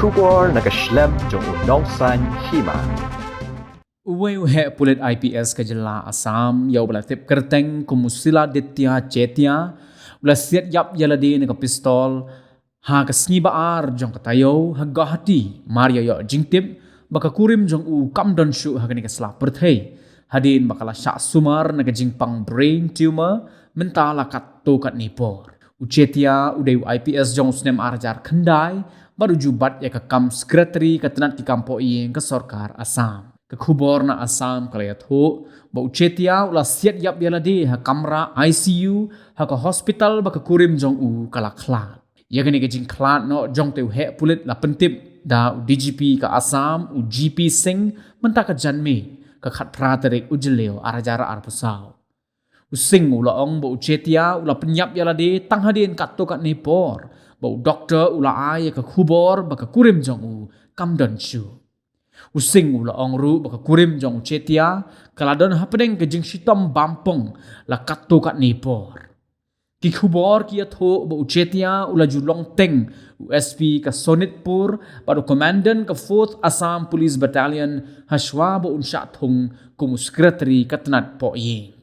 kubor nakaslem jong unongsan hima. Uwe pulit IPS kajela Assam yau belatip kerteng kumusila ditya cetia ula siat yap yaladi naka pistol ha kasni baar jong katayo ha gahati Maria yo jingtip baka kurim jong u kamdon shu ha kani kasla perthei hadin bakala syak sumar naka jingpang brain tumor mentala kat to kat nipor ucetia udai IPS jong snem arjar khandai baru jubat ya ka kam sekretari katenat ki kampo ing ke sorkar Assam ke khubor na Assam kalayat ho ba ucetia ula siat yap yaladi ha kamra ICU ha ka hospital ba ka kurim jong u kala khlat ya gani ke jing khlat no jong te pulit la pentip da DGP ka Assam u GP Singh menta ka janme ka khat praterik ujeleo arajara arpusau using ula ong ba ucetia ula penyap yaladi tang hadin kat to kat nepor ba doktor ula ai ka khubor ba ka kurim jong u kamdon shu using ula ong ru baka kurim jong cetia kaladon hapedeng ke jing sitom bampong la katto kat nipor ki khubor ki atho ba ucetia ula julong teng USP ka Sonitpur pada komandan ke 4th Assam Police Battalion Hashwa ba unsha thung kumu sekretari katnat po yeng